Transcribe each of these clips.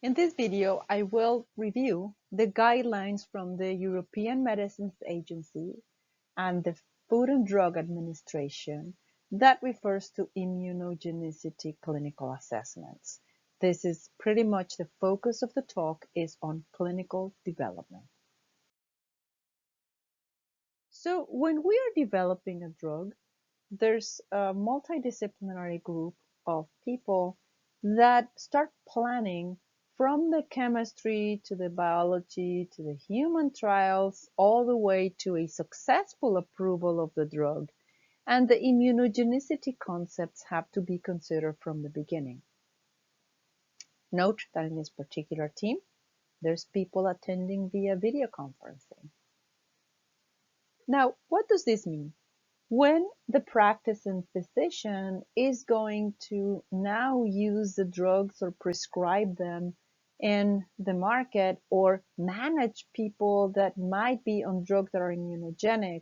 In this video, I will review the guidelines from the European Medicines Agency and the Food and Drug Administration that refers to immunogenicity clinical assessments. This is pretty much the focus of the talk is on clinical development. So when we are developing a drug, there's a multidisciplinary group of people that start planning from the chemistry to the biology to the human trials all the way to a successful approval of the drug. And the immunogenicity concepts have to be considered from the beginning. Note that in this particular team, there's people attending via video conferencing. Now, what does this mean? When the practicing physician is going to now use the drugs or prescribe them in the market or manage people that might be on drugs that are immunogenic,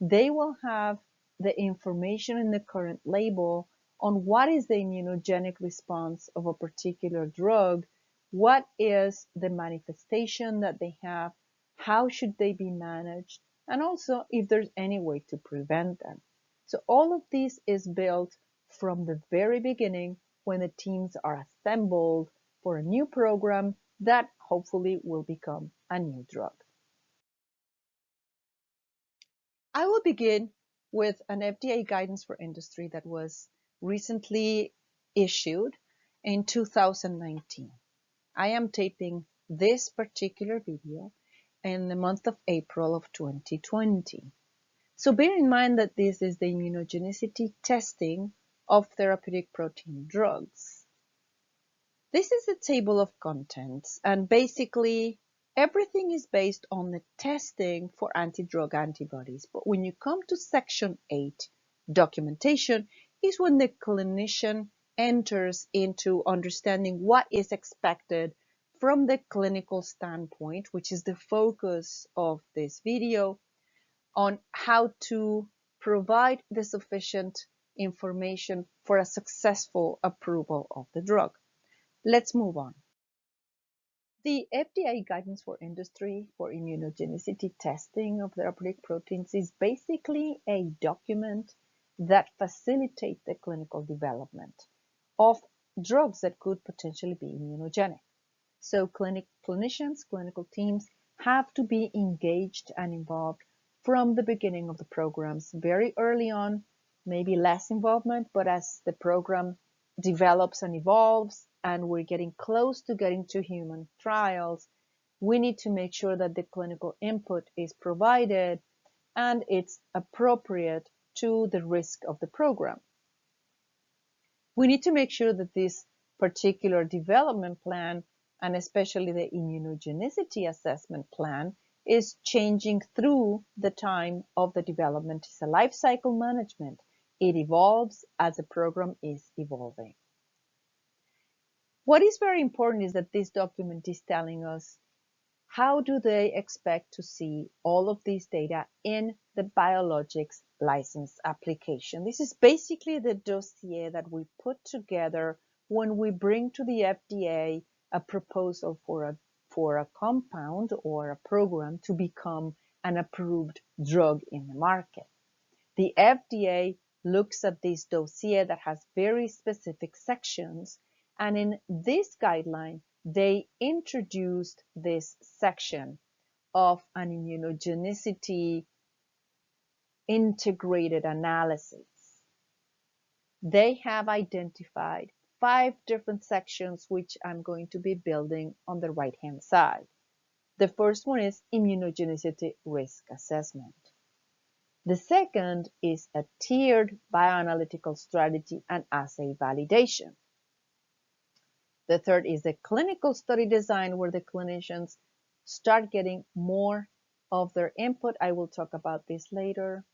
they will have the information in the current label on what is the immunogenic response of a particular drug, what is the manifestation that they have, how should they be managed, and also if there's any way to prevent them. So all of this is built from the very beginning when the teams are assembled for a new program that hopefully will become a new drug. I will begin with an FDA guidance for industry that was recently issued in 2019. I am taping this particular video in the month of April of 2020. So bear in mind that this is the immunogenicity testing of therapeutic protein drugs. This is a table of contents, and basically everything is based on the testing for anti-drug antibodies. But when you come to section 8, documentation, is when the clinician enters into understanding what is expected from the clinical standpoint, which is the focus of this video, on how to provide the sufficient information for a successful approval of the drug. Let's move on. The FDA guidance for industry for immunogenicity testing of therapeutic proteins is basically a document that facilitates the clinical development of drugs that could potentially be immunogenic. So clinicians, clinical teams have to be engaged and involved from the beginning of the programs. Very early on, maybe less involvement, but as the program develops and evolves and we're getting close to getting to human trials, we need to make sure that the clinical input is provided and it's appropriate to the risk of the program. We need to make sure that this particular development plan, and especially the immunogenicity assessment plan, is changing through the time of the development. It's a life cycle management. It evolves as the program is evolving. What is very important is that this document is telling us how do they expect to see all of these data in the biologics license application. This is basically the dossier that we put together when we bring to the FDA a proposal for a compound or a program to become an approved drug in the market. The FDA looks at this dossier that has very specific sections, and in this guideline, they introduced this section of an immunogenicity integrated analysis. They have identified 5 different sections, which I'm going to be building on the right-hand side. The first one is immunogenicity risk assessment. The second is a tiered bioanalytical strategy and assay validation. The third is the clinical study design, where the clinicians start getting more of their input. I will talk about this later.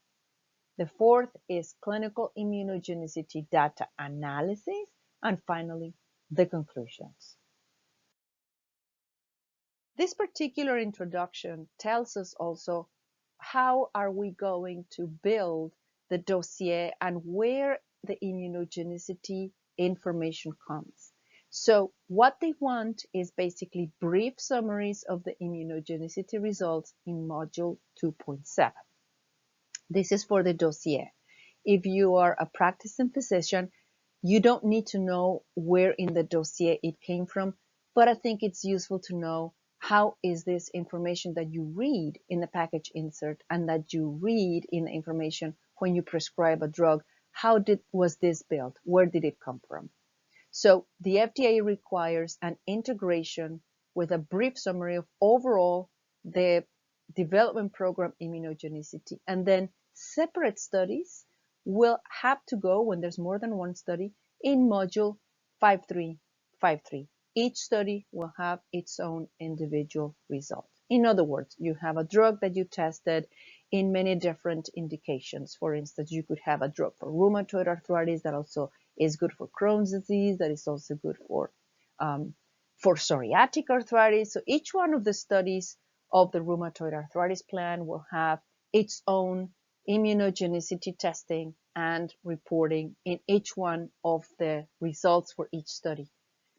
The fourth is clinical immunogenicity data analysis. And finally, the conclusions. This particular introduction tells us also how are we going to build the dossier and where the immunogenicity information comes. So what they want is basically brief summaries of the immunogenicity results in module 2.7. This is for the dossier. If you are a practicing physician, you don't need to know where in the dossier it came from, but I think it's useful to know how is this information that you read in the package insert and that you read in the information when you prescribe a drug, was this built? Where did it come from? So the FDA requires an integration with a brief summary of overall the development program immunogenicity, and then separate studies will have to go when there's more than one study in module 5353. Each study will have its own individual result. In other words, you have a drug that you tested in many different indications. For instance, you could have a drug for rheumatoid arthritis that also is good for Crohn's disease, that is also good for psoriatic arthritis. So each one of the studies of the rheumatoid arthritis plan will have its own immunogenicity testing and reporting in each one of the results for each study.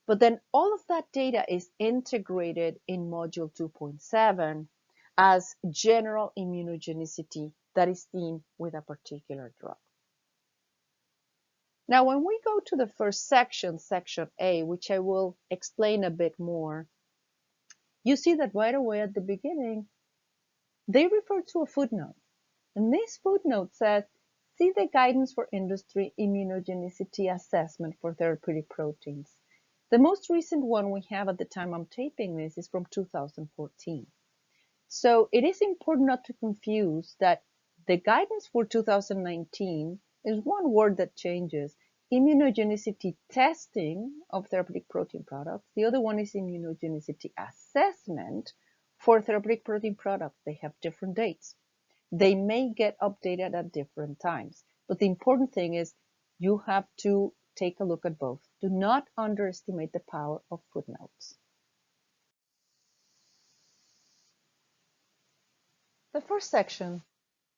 But then all of that data is integrated in module 2.7 as general immunogenicity that is seen with a particular drug. Now, when we go to the first section, section A, which I will explain a bit more, you see that right away at the beginning, they refer to a footnote. And this footnote says, see the guidance for industry immunogenicity assessment for therapeutic proteins. The most recent one we have at the time I'm taping this is from 2014. So it is important not to confuse that the guidance for 2019 is one word that changes. Immunogenicity testing of therapeutic protein products. The other one is immunogenicity assessment for therapeutic protein products. They have different dates. They may get updated at different times. But the important thing is you have to take a look at both. Do not underestimate the power of footnotes. The first section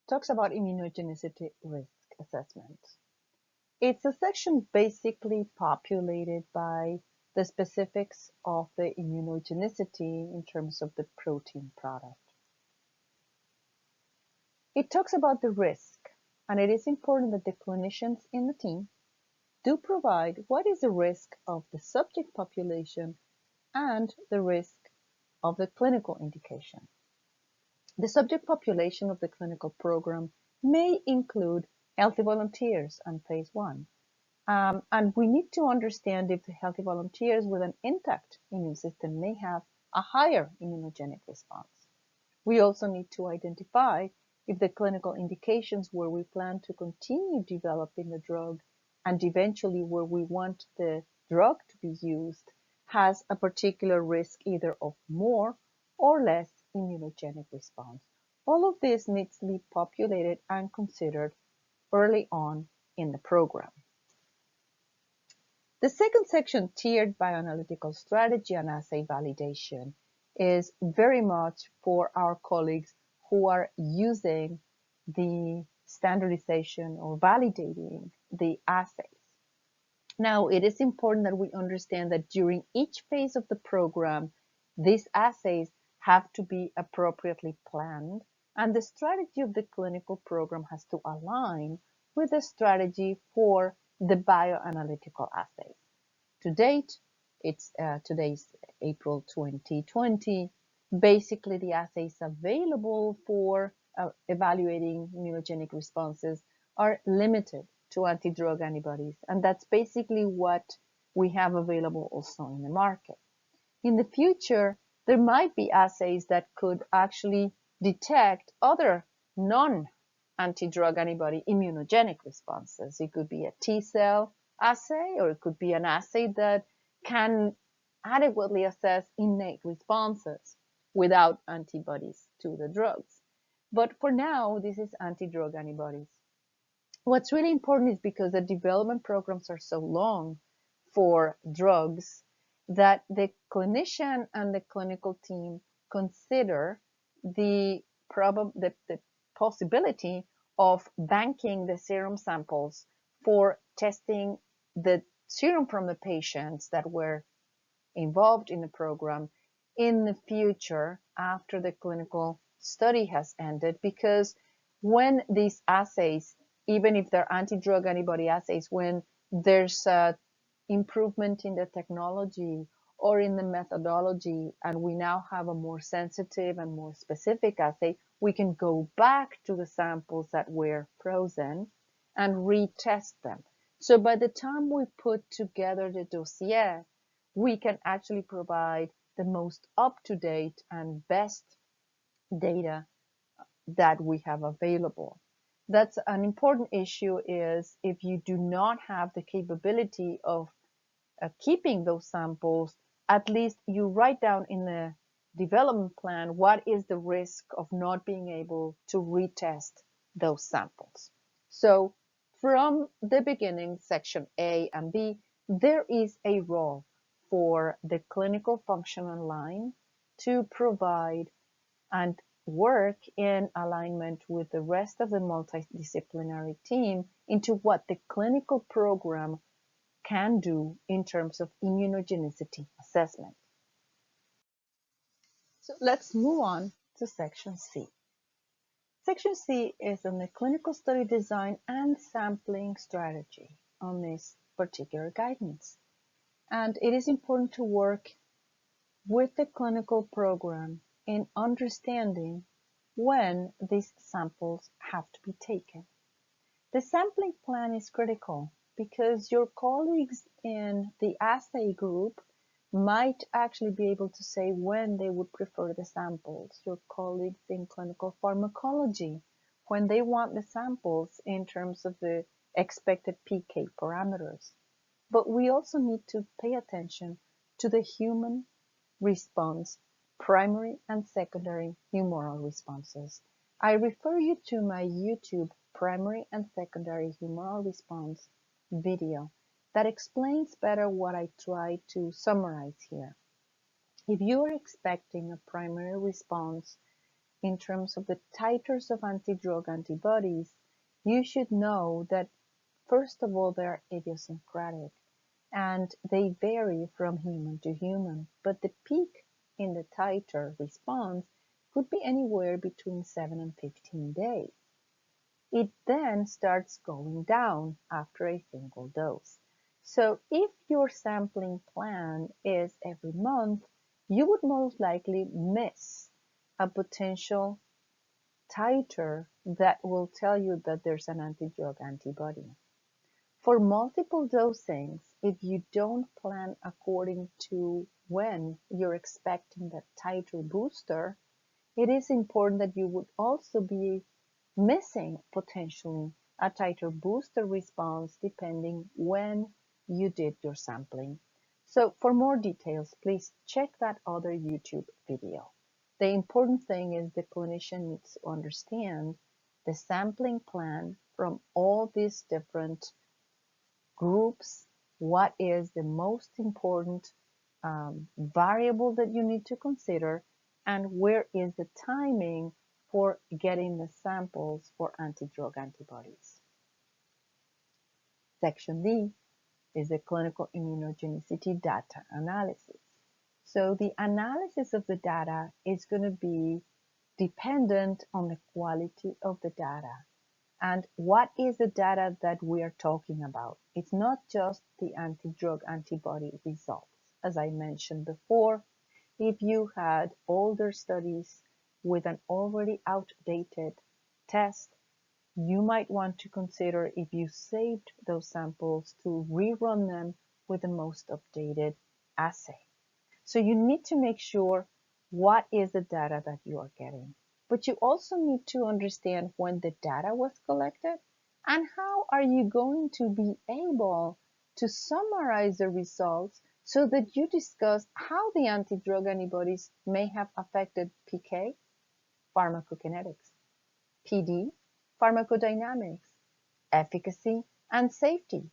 talks about immunogenicity risk assessment. It's a section basically populated by the specifics of the immunogenicity in terms of the protein product. It talks about the risk, and it is important that the clinicians in the team do provide what is the risk of the subject population and the risk of the clinical indication. The subject population of the clinical program may include healthy volunteers on phase 1. And we need to understand if the healthy volunteers with an intact immune system may have a higher immunogenic response. We also need to identify if the clinical indications where we plan to continue developing the drug and eventually where we want the drug to be used has a particular risk either of more or less immunogenic response. All of this needs to be populated and considered early on in the program. The second section, tiered bioanalytical strategy and assay validation, is very much for our colleagues who are using the standardization or validating the assays. Now, it is important that we understand that during each phase of the program, these assays have to be appropriately planned, and the strategy of the clinical program has to align with the strategy for the bioanalytical assays. To date, today's April 2020. Basically, the assays available for evaluating immunogenic responses are limited to anti-drug antibodies, and that's basically what we have available also in the market. In the future, there might be assays that could actually detect other non-anti-drug antibody immunogenic responses. It could be a T-cell assay, or it could be an assay that can adequately assess innate responses without antibodies to the drugs. But for now, this is anti-drug antibodies. What's really important is because the development programs are so long for drugs that the clinician and the clinical team consider the possibility of banking the serum samples for testing the serum from the patients that were involved in the program in the future after the clinical study has ended, because when these assays, even if they're anti-drug antibody assays, when there's a improvement in the technology or in the methodology, and we now have a more sensitive and more specific assay, we can go back to the samples that were frozen and retest them. So by the time we put together the dossier, we can actually provide the most up-to-date and best data that we have available. That's an important issue, is if you do not have the capability of keeping those samples, at least you write down in the development plan what is the risk of not being able to retest those samples. So from the beginning, section A and B, there is a role for the clinical functional line to provide and work in alignment with the rest of the multidisciplinary team into what the clinical program can do in terms of immunogenicity assessment. So let's move on to section C. Section C is on the clinical study design and sampling strategy on this particular guidance. And it is important to work with the clinical program in understanding when these samples have to be taken. The sampling plan is critical because your colleagues in the assay group might actually be able to say when they would prefer the samples. Your colleagues in clinical pharmacology, when they want the samples in terms of the expected PK parameters. But we also need to pay attention to the human response, primary and secondary humoral responses. I refer you to my YouTube primary and secondary humoral response video that explains better what I try to summarize here. If you are expecting a primary response in terms of the titers of anti-drug antibodies, you should know that first of all, they're idiosyncratic and they vary from human to human, but the peak in the titer response could be anywhere between 7 and 15 days. It then starts going down after a single dose. So if your sampling plan is every month, you would most likely miss a potential titer that will tell you that there's an anti-drug antibody. For multiple dosings, if you don't plan according to when you're expecting that titer booster, it is important that you would also be missing potentially a titer booster response depending when you did your sampling. So for more details, please check that other YouTube video. The important thing is the clinician needs to understand the sampling plan from all these different groups, what is the most important variable that you need to consider, and where is the timing for getting the samples for anti-drug antibodies. Section D is the clinical immunogenicity data analysis. So the analysis of the data is going to be dependent on the quality of the data. And what is the data that we are talking about? It's not just the anti-drug antibody results. As I mentioned before, if you had older studies with an already outdated test, you might want to consider if you saved those samples to rerun them with the most updated assay. So you need to make sure what is the data that you are getting. But you also need to understand when the data was collected and how are you going to be able to summarize the results so that you discuss how the anti-drug antibodies may have affected PK, pharmacokinetics, PD, pharmacodynamics, efficacy, and safety.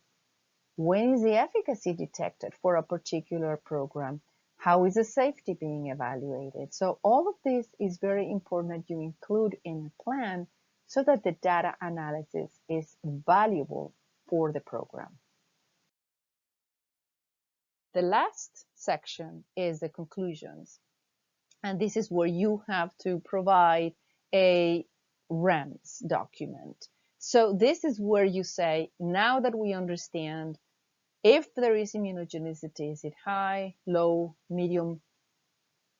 When is the efficacy detected for a particular program? How is the safety being evaluated? So all of this is very important that you include in a plan so that the data analysis is valuable for the program. The last section is the conclusions. And this is where you have to provide a REMS document. So this is where you say, now that we understand if there is immunogenicity, is it high, low, medium,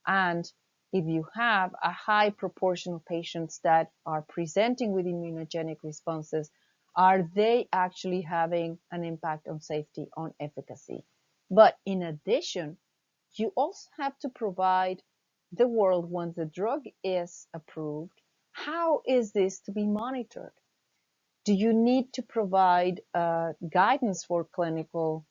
and if you have a high proportion of patients that are presenting with immunogenic responses, are they actually having an impact on safety, on efficacy? But in addition, you also have to provide the world, once the drug is approved, how is this to be monitored? Do you need to provide guidance for clinical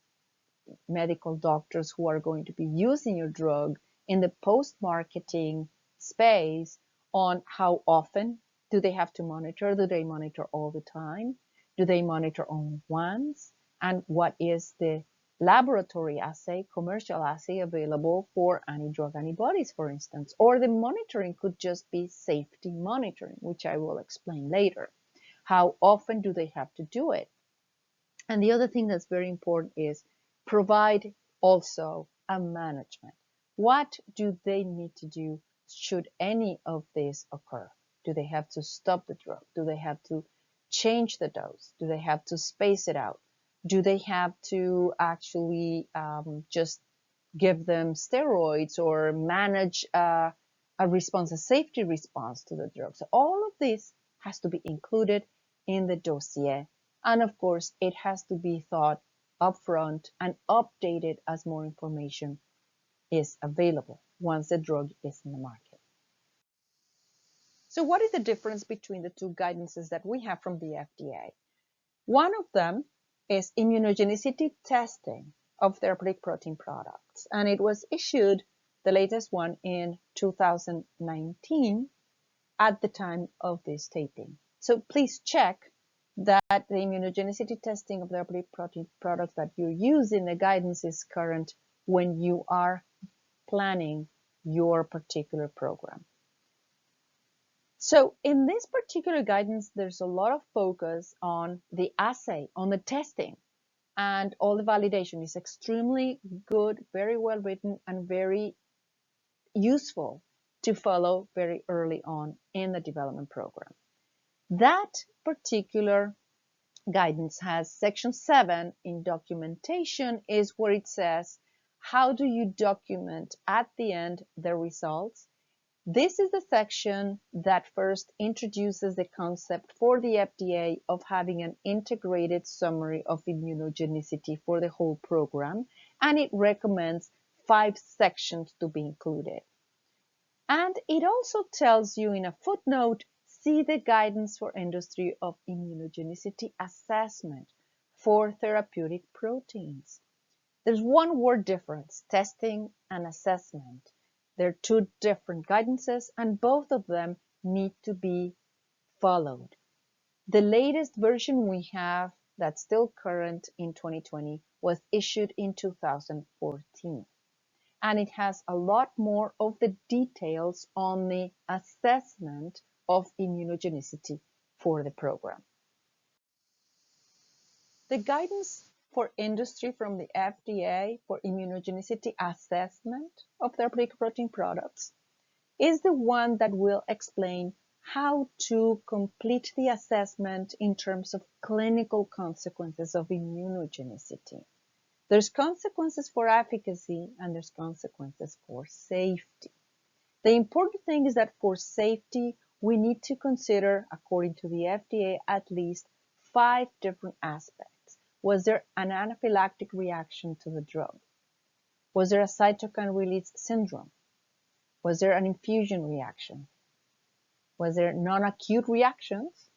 medical doctors who are going to be using your drug in the post-marketing space on how often do they have to monitor? Do they monitor all the time? Do they monitor only once? And what is the laboratory assay, commercial assay available for anti-drug antibodies, for instance? Or the monitoring could just be safety monitoring, which I will explain later. How often do they have to do it? And the other thing that's very important is provide also a management. What do they need to do should any of this occur? Do they have to stop the drug? Do they have to change the dose? Do they have to space it out? Do they have to actually just give them steroids or manage a response, a safety response to the drug? So all of this has to be included in the dossier. And of course, it has to be thought upfront and updated as more information is available once the drug is in the market. So what is the difference between the two guidances that we have from the FDA? One of them is immunogenicity testing of therapeutic protein products. And it was issued, the latest one, in 2019 at the time of this taping. So please check that the immunogenicity testing of therapeutic protein products that you use in the guidance is current when you are planning your particular program. So in this particular guidance, there's a lot of focus on the assay, on the testing, and all the validation is extremely good, very well written, and very useful to follow very early on in the development program. That particular guidance has section 7 in documentation, is where it says, how do you document at the end the results? This is the section that first introduces the concept for the FDA of having an integrated summary of immunogenicity for the whole program, and it recommends 5 sections to be included. And it also tells you in a footnote, see the guidance for industry of immunogenicity assessment for therapeutic proteins. There's one word difference, testing and assessment. They're two different guidances, and both of them need to be followed. The latest version we have that's still current in 2020 was issued in 2014. And it has a lot more of the details on the assessment of immunogenicity for the program. The guidance for industry from the FDA for immunogenicity assessment of therapeutic protein products is the one that will explain how to complete the assessment in terms of clinical consequences of immunogenicity. There's consequences for efficacy and there's consequences for safety. The important thing is that for safety, we need to consider, according to the FDA, at least 5 different aspects. Was there an anaphylactic reaction to the drug? Was there a cytokine release syndrome? Was there an infusion reaction? Was there non-acute reactions?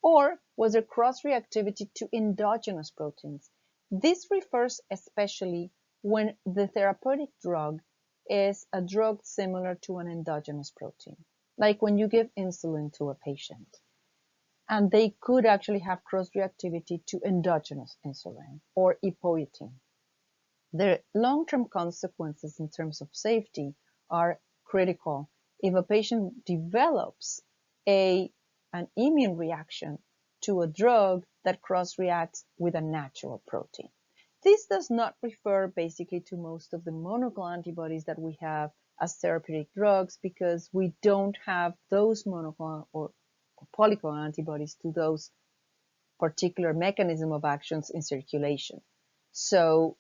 Or was there cross-reactivity to endogenous proteins? This refers especially when the therapeutic drug is a drug similar to an endogenous protein, like when you give insulin to a patient. And they could actually have cross-reactivity to endogenous insulin or epoetin. The long-term consequences in terms of safety are critical if a patient develops an immune reaction to a drug that cross-reacts with a natural protein. This does not refer basically to most of the monoclonal antibodies that we have as therapeutic drugs, because we don't have those monoclonal or polyclonal antibodies to those particular mechanism of actions in circulation. So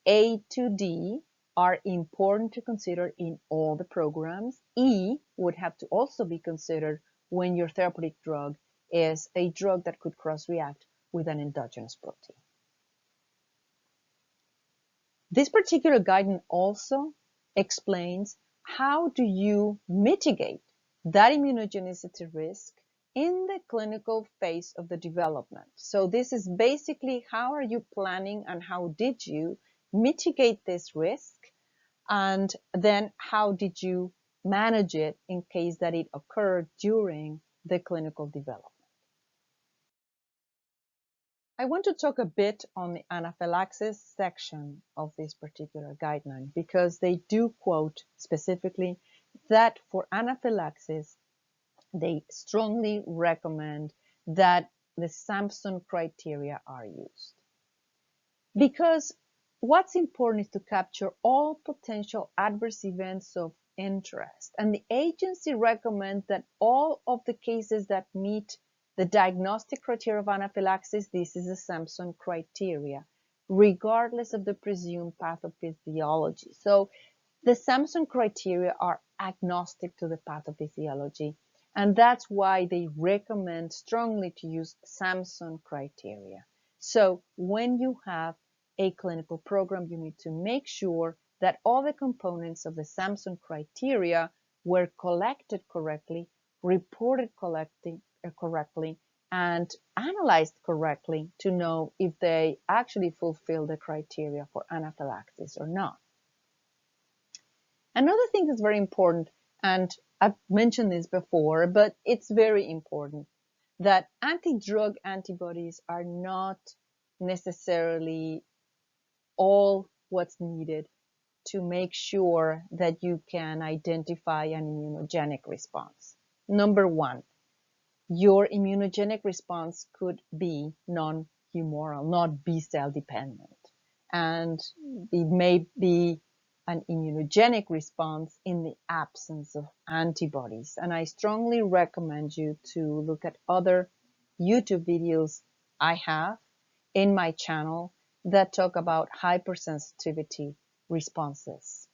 A to D are important to consider in all the programs. E would have to also be considered when your therapeutic drug is a drug that could cross-react with an endogenous protein. This particular guidance also explains how do you mitigate that immunogenicity risk in the clinical phase of the development. So this is basically how are you planning and how did you mitigate this risk, and then how did you manage it in case that it occurred during the clinical development. I want to talk a bit on the anaphylaxis section of this particular guideline, because they do quote specifically that for anaphylaxis, they strongly recommend that the Sampson criteria are used. Because what's important is to capture all potential adverse events of interest. And the agency recommends that all of the cases that meet the diagnostic criteria of anaphylaxis, this is a Sampson criteria, regardless of the presumed pathophysiology. So the Sampson criteria are agnostic to the pathophysiology, and that's why they recommend strongly to use Sampson criteria. So when you have a clinical program, you need to make sure that all the components of the Sampson criteria were collected correctly, reported correctly, and analyzed correctly to know if they actually fulfill the criteria for anaphylaxis or not. Another thing that's very important, and I've mentioned this before, but it's very important, that anti-drug antibodies are not necessarily all what's needed to make sure that you can identify an immunogenic response. Number one, your immunogenic response could be non-humoral, not B-cell dependent. And it may be an immunogenic response in the absence of antibodies. And I strongly recommend you to look at other YouTube videos I have in my channel that talk about hypersensitivity responses.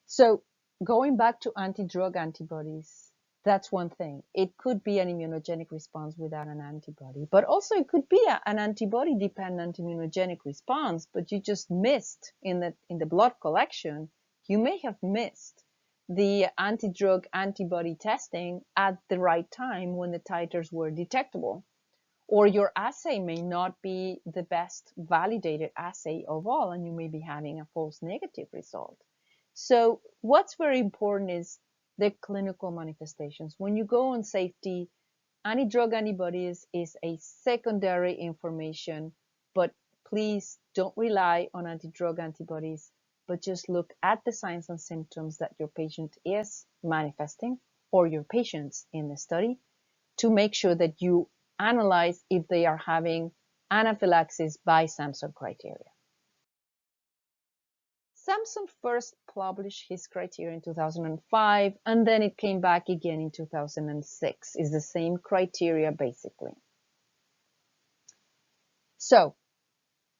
So going back to anti-drug antibodies, that's one thing. It could be an immunogenic response without an antibody, but also it could be an antibody-dependent immunogenic response, but you just missed in the blood collection. You may have missed the anti-drug antibody testing at the right time when the titers were detectable. Or your assay may not be the best validated assay of all, and you may be having a false negative result. So what's very important is the clinical manifestations. When you go on safety, anti-drug antibodies is a secondary information, but please don't rely on anti-drug antibodies, but just look at the signs and symptoms that your patient is manifesting, or your patients in the study, to make sure that you analyze if they are having anaphylaxis by Sampson criteria. Sampson first published his criteria in 2005, and then it came back again in 2006. It's the same criteria basically. So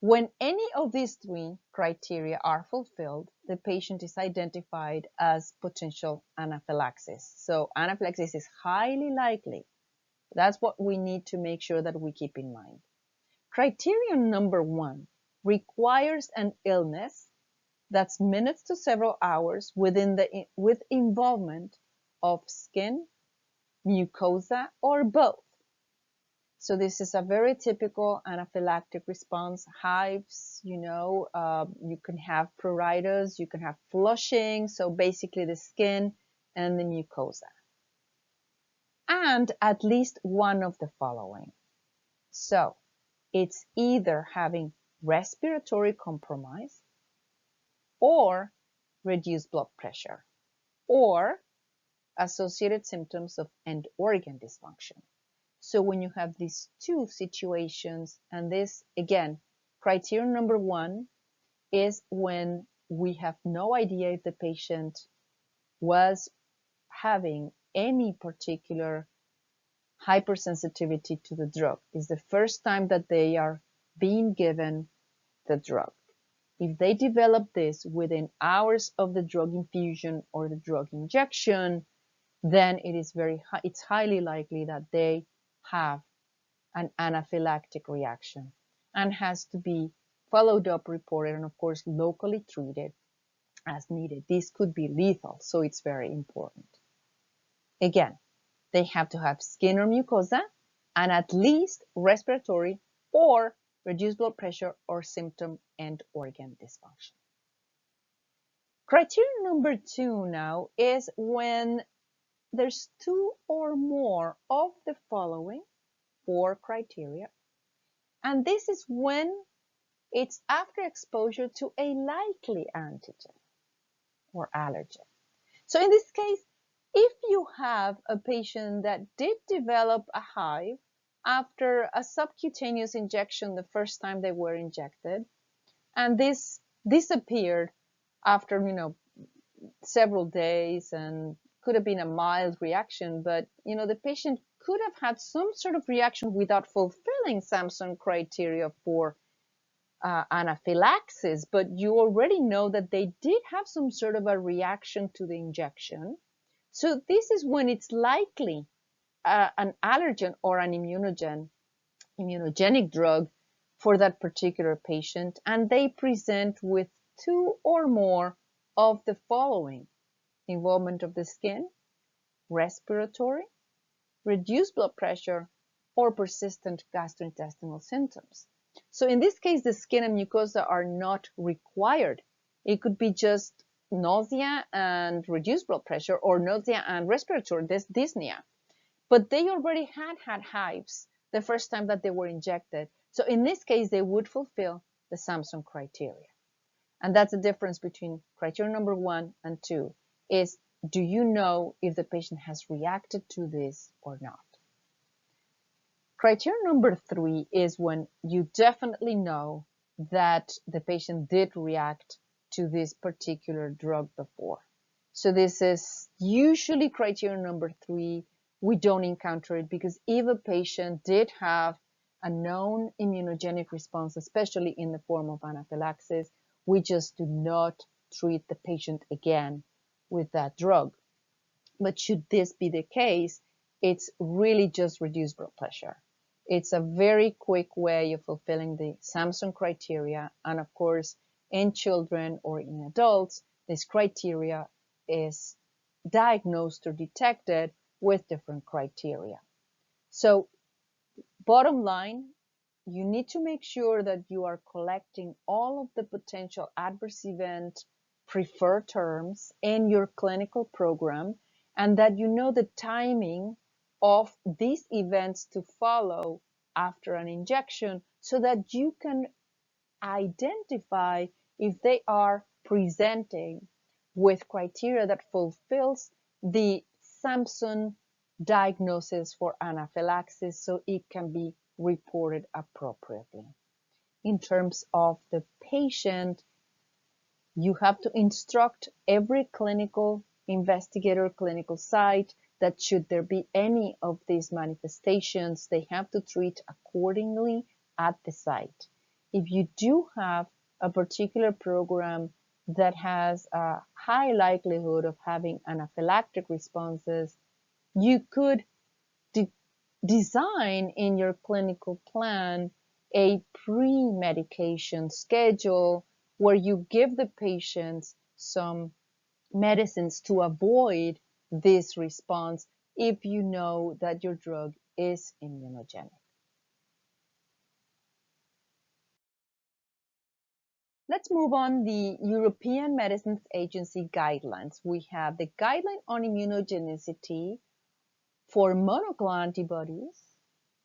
when any of these three criteria are fulfilled, the patient is identified as potential anaphylaxis. So anaphylaxis is highly likely. That's what we need to make sure that we keep in mind. Criterion number one requires an illness that's minutes to several hours with involvement of skin, mucosa, or both. So this is a very typical anaphylactic response. Hives, you can have pruritus, you can have flushing, so basically the skin and the mucosa. And at least one of the following. So it's either having respiratory compromise, or reduced blood pressure, or associated symptoms of end organ dysfunction. So when you have these two situations, and this again Criterion number one is when we have no idea if the patient was having any particular hypersensitivity to the drug. It's the first time that they are being given the drug. If they develop this within hours of the drug infusion or the drug injection, then it's highly likely that they have an anaphylactic reaction and has to be followed up, reported, and of course locally treated as needed. This could be lethal, so it's very important. Again, they have to have skin or mucosa and at least respiratory or reduced blood pressure or symptom and organ dysfunction. Criterion number two now is when there's two or more of the following four criteria, and this is when it's after exposure to a likely antigen or allergen. So in this case, if you have a patient that did develop a hive after a subcutaneous injection the first time they were injected, and this disappeared after several days and could have been a mild reaction, but the patient could have had some sort of reaction without fulfilling Samson criteria for anaphylaxis, but you already know that they did have some sort of a reaction to the injection. So this is when it's likely an allergen or an immunogenic drug for that particular patient, and they present with two or more of the following: involvement of the skin, respiratory, reduced blood pressure, or persistent gastrointestinal symptoms. So in this case, the skin and mucosa are not required. It could be just nausea and reduced blood pressure, or nausea and respiratory dyspnea. But they already had hives the first time that they were injected. So in this case, they would fulfill the Samson criteria. And that's the difference between criteria number one and two, is do you know if the patient has reacted to this or not? Criteria number three is when you definitely know that the patient did react to this particular drug before. So this is usually criteria number three. We don't encounter it because if a patient did have a known immunogenic response, especially in the form of anaphylaxis, we just do not treat the patient again with that drug. But should this be the case, it's really just reduced blood pressure. It's a very quick way of fulfilling the Samson criteria. And of course, in children or in adults, this criteria is diagnosed or detected with different criteria. So bottom line, you need to make sure that you are collecting all of the potential adverse event preferred terms in your clinical program, and that you know the timing of these events to follow after an injection so that you can identify if they are presenting with criteria that fulfills the Samson diagnosis for anaphylaxis so it can be reported appropriately. In terms of the patient, you have to instruct every clinical investigator, clinical site, that should there be any of these manifestations, they have to treat accordingly at the site. If you do have a particular program that has a high likelihood of having anaphylactic responses, you could design in your clinical plan a pre-medication schedule where you give the patients some medicines to avoid this response if you know that your drug is immunogenic. Let's move on the European Medicines Agency guidelines. We have the Guideline on Immunogenicity for monoclonal antibodies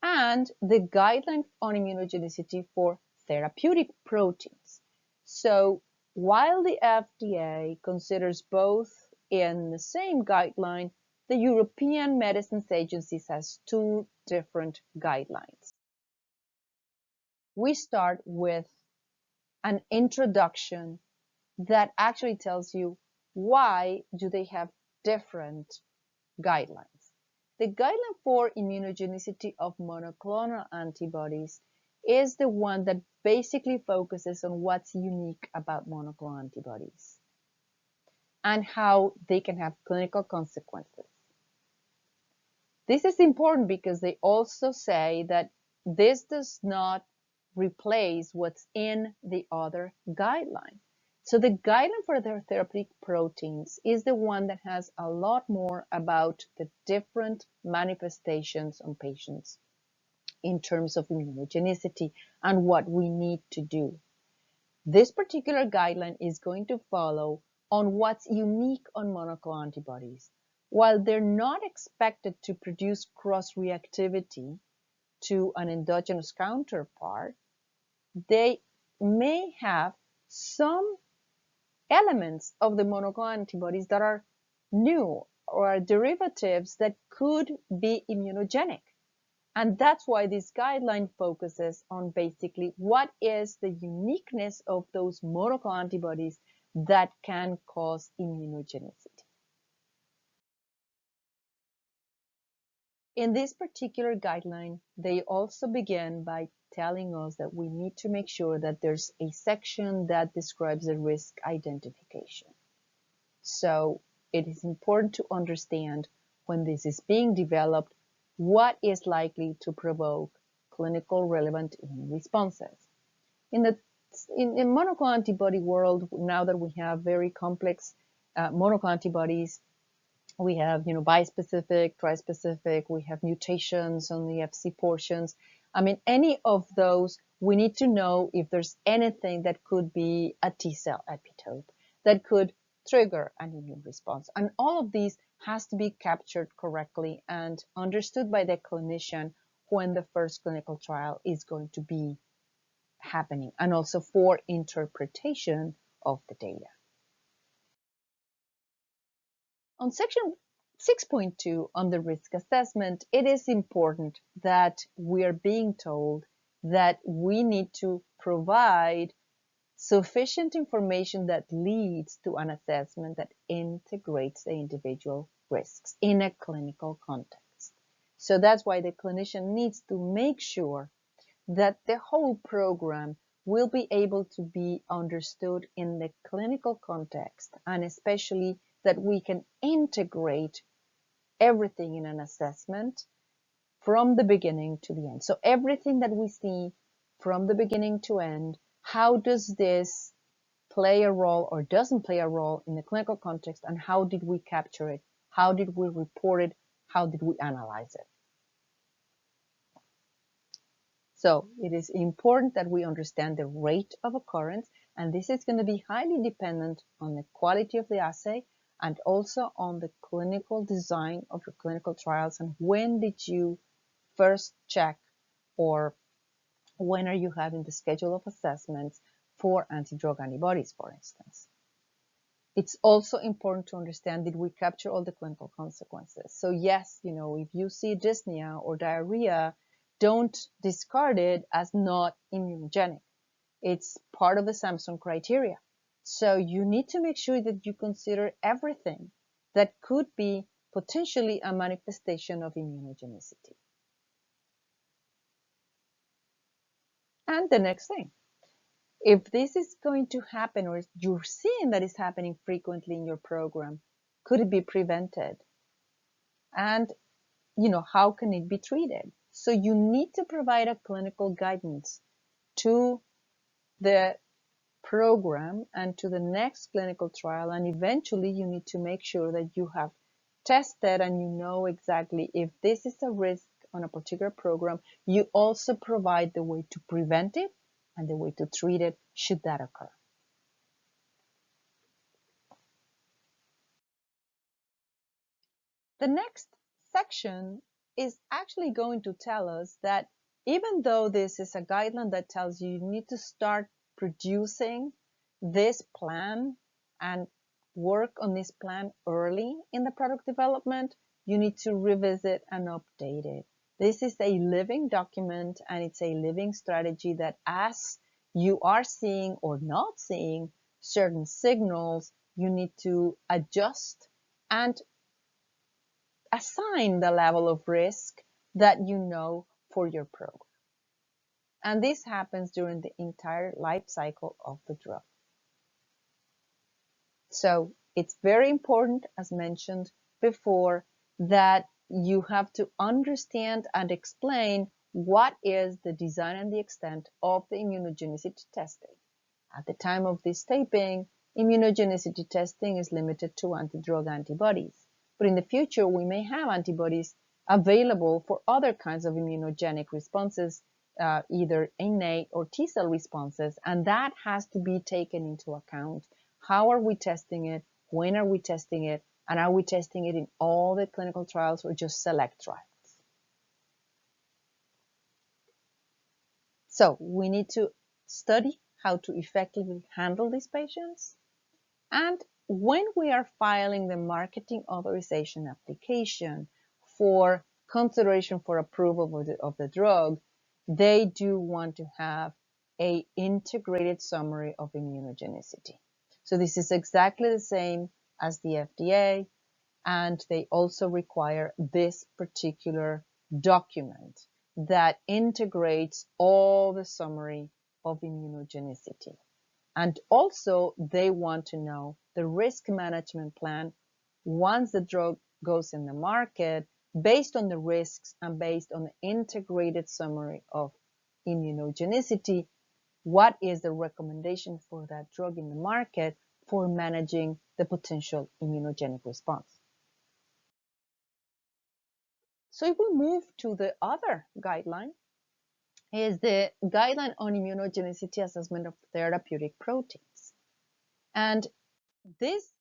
and the Guideline on Immunogenicity for therapeutic proteins. So while the FDA considers both in the same guideline, the European Medicines Agency has two different guidelines. We start with an introduction that actually tells you why do they have different guidelines. The guideline for immunogenicity of monoclonal antibodies is the one that basically focuses on what's unique about monoclonal antibodies and how they can have clinical consequences. This is important because they also say that this does not replace what's in the other guideline. So the guideline for their therapeutic proteins is the one that has a lot more about the different manifestations on patients in terms of immunogenicity and what we need to do. This particular guideline is going to follow on what's unique on monoclonal antibodies. While they're not expected to produce cross-reactivity to an endogenous counterpart, they may have some elements of the monoclonal antibodies that are new or are derivatives that could be immunogenic. And that's why this guideline focuses on basically what is the uniqueness of those monoclonal antibodies that can cause immunogenicity. In this particular guideline, they also begin by telling us that we need to make sure that there's a section that describes the risk identification. So it is important to understand when this is being developed, what is likely to provoke clinical relevant immune responses. In the monoclonal antibody world, now that we have very complex monoclonal antibodies, we have, bispecific, trispecific, we have mutations on the Fc portions. I mean, any of those, we need to know if there's anything that could be a T cell epitope that could trigger an immune response. And all of these has to be captured correctly and understood by the clinician when the first clinical trial is going to be happening, and also for interpretation of the data. On section 6.2 on the risk assessment, it is important that we are being told that we need to provide sufficient information that leads to an assessment that integrates the individual risks in a clinical context. So that's why the clinician needs to make sure that the whole program will be able to be understood in the clinical context, and especially that we can integrate everything in an assessment from the beginning to the end. So everything that we see from the beginning to end, how does this play a role or doesn't play a role in the clinical context, and how did we capture it? How did we report it? How did we analyze it? So it is important that we understand the rate of occurrence, and this is going to be highly dependent on the quality of the assay and also on the clinical design of your clinical trials, and when did you first check, or when are you having the schedule of assessments for anti-drug antibodies, for instance. It's also important to understand, did we capture all the clinical consequences? So yes, if you see dyspnea or diarrhea, don't discard it as not immunogenic. It's part of the Samson criteria. So you need to make sure that you consider everything that could be potentially a manifestation of immunogenicity. And the next thing, if this is going to happen, or you're seeing that it's happening frequently in your program, could it be prevented? And, how can it be treated? So you need to provide a clinical guidance to the program and to the next clinical trial, and eventually you need to make sure that you have tested and you know exactly if this is a risk on a particular program. You also provide the way to prevent it and the way to treat it should that occur. The next section is actually going to tell us that even though this is a guideline that tells you need to start producing this plan and work on this plan early in the product development, you need to revisit and update it. This is a living document, and it's a living strategy that as you are seeing or not seeing certain signals, you need to adjust and assign the level of risk that you know for your program. And this happens during the entire life cycle of the drug. So it's very important, as mentioned before, that you have to understand and explain what is the design and the extent of the immunogenicity testing. At the time of this taping, immunogenicity testing is limited to anti-drug antibodies. But in the future, we may have antibodies available for other kinds of immunogenic responses, either innate or T-cell responses, and that has to be taken into account. How are we testing it? When are we testing it? And are we testing it in all the clinical trials or just select trials? So we need to study how to effectively handle these patients. And when we are filing the marketing authorization application for consideration for approval of the drug, they do want to have an integrated summary of immunogenicity. So this is exactly the same as the FDA, and they also require this particular document that integrates all the summary of immunogenicity. And also, they want to know the risk management plan once the drug goes in the market, based on the risks and based on the integrated summary of immunogenicity. What is the recommendation for that drug in the market for managing the potential immunogenic response? So if we move to the other guideline, is the Guideline on Immunogenicity Assessment of Therapeutic Proteins. And this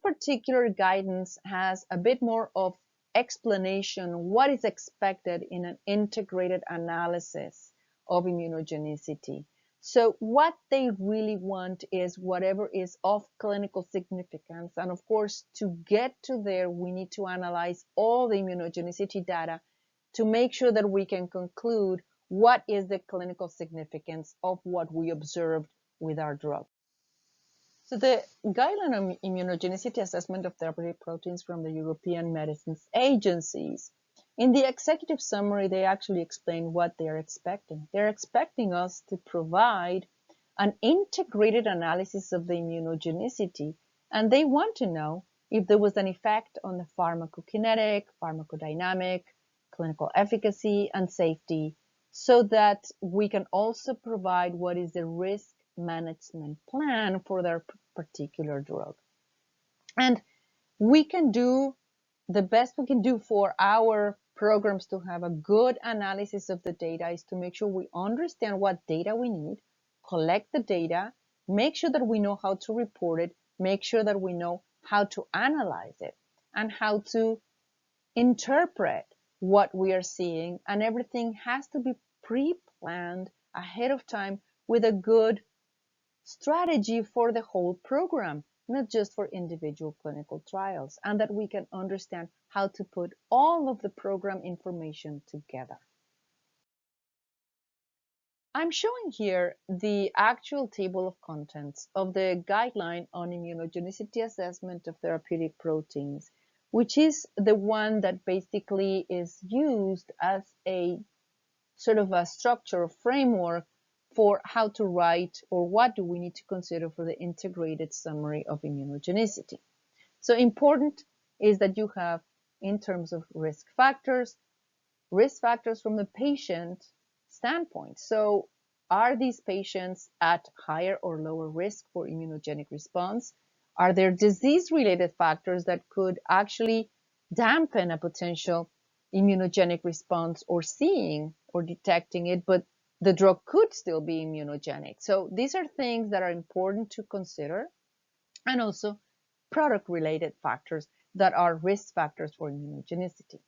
particular guidance has a bit more of explanation what is expected in an integrated analysis of immunogenicity. So what they really want is whatever is of clinical significance. And of course, to get to there, we need to analyze all the immunogenicity data to make sure that we can conclude what is the clinical significance of what we observed with our drug. So the Guideline on Immunogenicity Assessment of Therapeutic Proteins from the European Medicines Agencies, in the executive summary, they actually explain what they are expecting. They're expecting us to provide an integrated analysis of the immunogenicity, and they want to know if there was an effect on the pharmacokinetic, pharmacodynamic, clinical efficacy, and safety, so that we can also provide what is the risk management plan for their particular drug. And we can do the best we can do for our programs to have a good analysis of the data is to make sure we understand what data we need, collect the data, make sure that we know how to report it, make sure that we know how to analyze it, and how to interpret what we are seeing. And everything has to be pre-planned ahead of time with a good strategy for the whole program, not just for individual clinical trials, and that we can understand how to put all of the program information together. I'm showing here the actual table of contents of the Guideline on Immunogenicity Assessment of Therapeutic Proteins, which is the one that basically is used as a sort of a structure or framework for how to write or what do we need to consider for the integrated summary of immunogenicity. So important is that you have, in terms of risk factors from the patient standpoint. So are these patients at higher or lower risk for immunogenic response? Are there disease-related factors that could actually dampen a potential immunogenic response or seeing or detecting it, but the drug could still be immunogenic? So these are things that are important to consider, and also product-related factors that are risk factors for immunogenicity.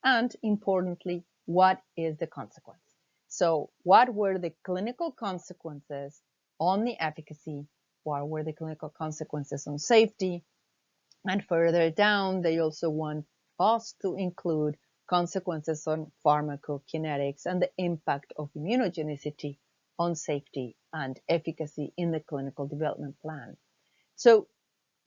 And importantly, what is the consequence? So what were the clinical consequences on the efficacy? What were the clinical consequences on safety? And further down, they also want us to include consequences on pharmacokinetics and the impact of immunogenicity on safety and efficacy in the clinical development plan. So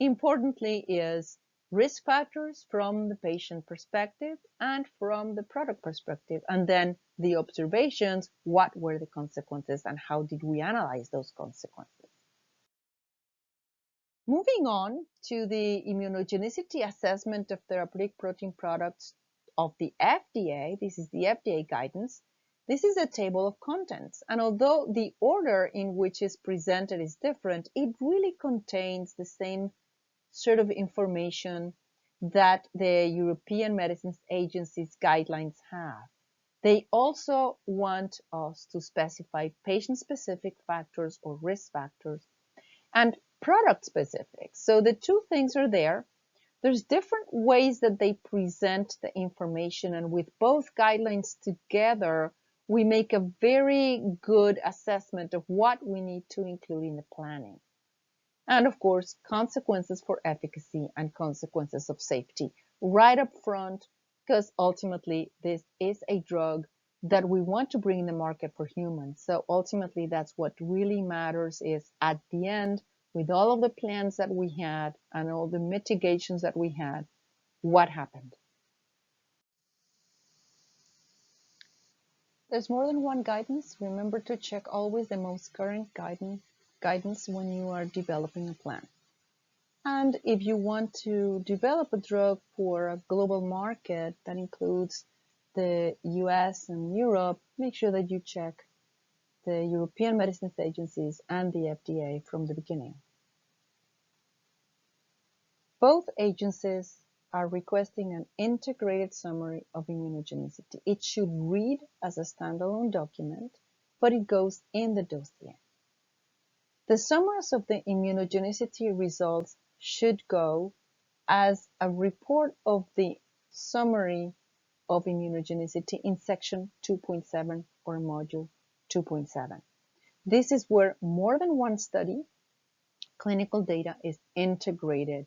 importantly is risk factors from the patient perspective and from the product perspective, and then the observations, what were the consequences and how did we analyze those consequences. Moving on to the immunogenicity assessment of therapeutic protein products of the FDA, this is the FDA guidance. This is a table of contents, and although the order in which it's presented is different, it really contains the same sort of information that the European Medicines Agency's guidelines have. They also want us to specify patient-specific factors or risk factors and product specific. So the two things are there. There's different ways that they present the information, and with both guidelines together, we make a very good assessment of what we need to include in the planning. And of course, consequences for efficacy and consequences of safety right up front, because ultimately this is a drug that we want to bring in the market for humans. So ultimately, that's what really matters is at the end, with all of the plans that we had and all the mitigations that we had, what happened? There's more than one guidance. Remember to check always the most current guidance when you are developing a plan. And if you want to develop a drug for a global market that includes the US and Europe, make sure that you check the European Medicines Agencies and the FDA from the beginning. Both agencies are requesting an integrated summary of immunogenicity. It should read as a standalone document, but it goes in the dossier. The summaries of the immunogenicity results should go as a report of the summary of immunogenicity in section 2.7 or module 2.7. This is where more than one study, clinical data is integrated,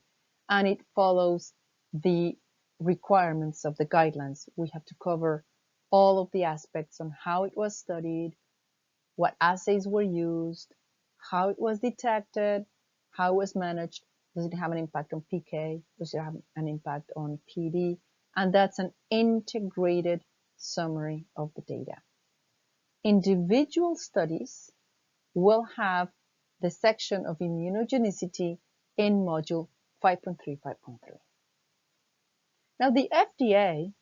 and it follows the requirements of the guidelines. We have to cover all of the aspects on how it was studied, what assays were used, how it was detected, how it was managed, does it have an impact on PK, does it have an impact on PD, and that's an integrated summary of the data. Individual studies will have the section of immunogenicity in module 5.3, 5.3. Now, the FDA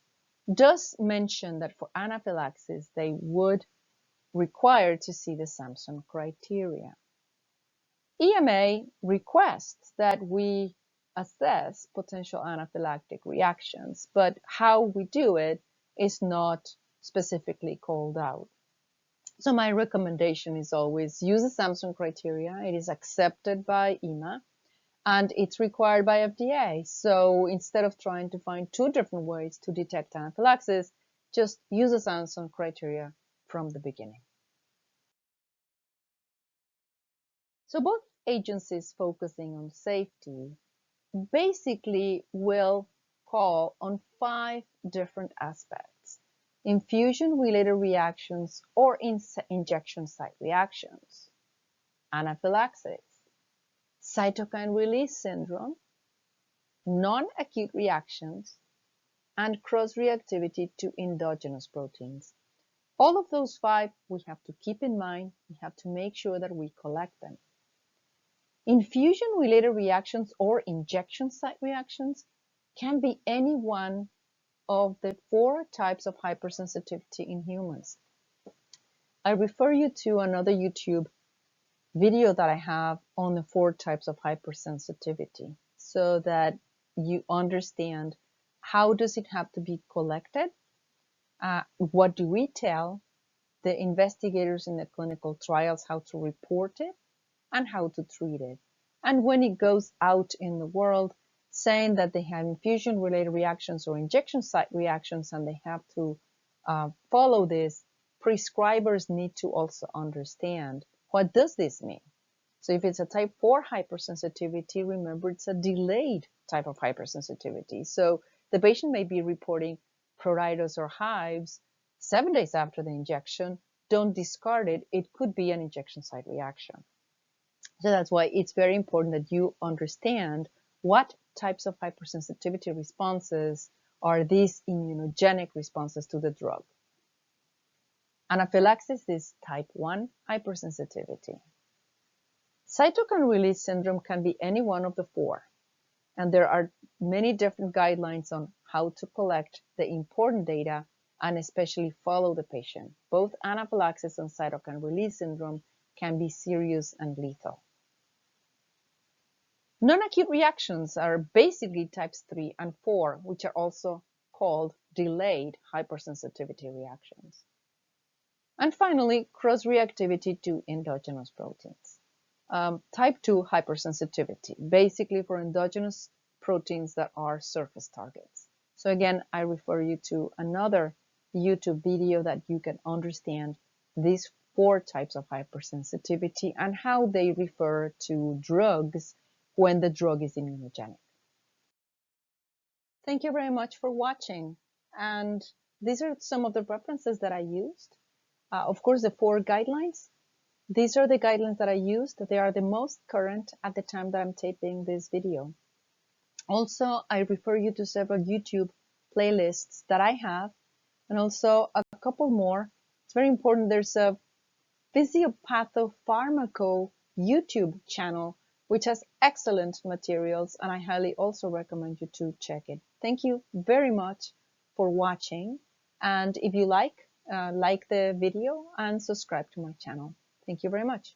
does mention that for anaphylaxis, they would require to see the Samson criteria. EMA requests that we assess potential anaphylactic reactions, but how we do it is not specifically called out. So my recommendation is always use the Samson criteria. It is accepted by EMA and it's required by FDA. So instead of trying to find two different ways to detect anaphylaxis, just use the Samson criteria from the beginning. So both agencies focusing on safety basically will call on 5 different aspects: infusion-related reactions or injection site reactions, anaphylaxis, cytokine release syndrome, non-acute reactions, and cross-reactivity to endogenous proteins. All of those 5 we have to keep in mind. We have to make sure that we collect them. Infusion-related reactions or injection site reactions can be any one of the 4 types of hypersensitivity in humans. I refer you to another YouTube video that I have on the 4 types of hypersensitivity so that you understand how does it have to be collected, what do we tell the investigators in the clinical trials how to report it, and how to treat it. And when it goes out in the world saying that they have infusion-related reactions or injection site reactions and they have to follow this, prescribers need to also understand what does this mean. So if it's a type 4 hypersensitivity, remember it's a delayed type of hypersensitivity. So the patient may be reporting pruritus or hives 7 days after the injection, don't discard it. It could be an injection site reaction. So that's why it's very important that you understand what types of hypersensitivity responses are these immunogenic responses to the drug. Anaphylaxis is type 1 hypersensitivity. Cytokine release syndrome can be any one of the four, and there are many different guidelines on how to collect the important data and especially follow the patient. Both anaphylaxis and cytokine release syndrome can be serious and lethal. Non-acute reactions are basically types 3 and 4, which are also called delayed hypersensitivity reactions. And finally, cross-reactivity to endogenous proteins. Type 2 hypersensitivity, basically for endogenous proteins that are surface targets. So again, I refer you to another YouTube video that you can understand these four types of hypersensitivity and how they refer to drugs when the drug is immunogenic. Thank you very much for watching. And these are some of the references that I used. Of course, the 4 guidelines. These are the guidelines that I used. They are the most current at the time that I'm taping this video. Also, I refer you to several YouTube playlists that I have, and also a couple more. It's very important. There's a PhysioPathoPharmaco YouTube channel, which has excellent materials, and I highly also recommend you to check it. Thank you very much for watching. And if you like the video and subscribe to my channel. Thank you very much.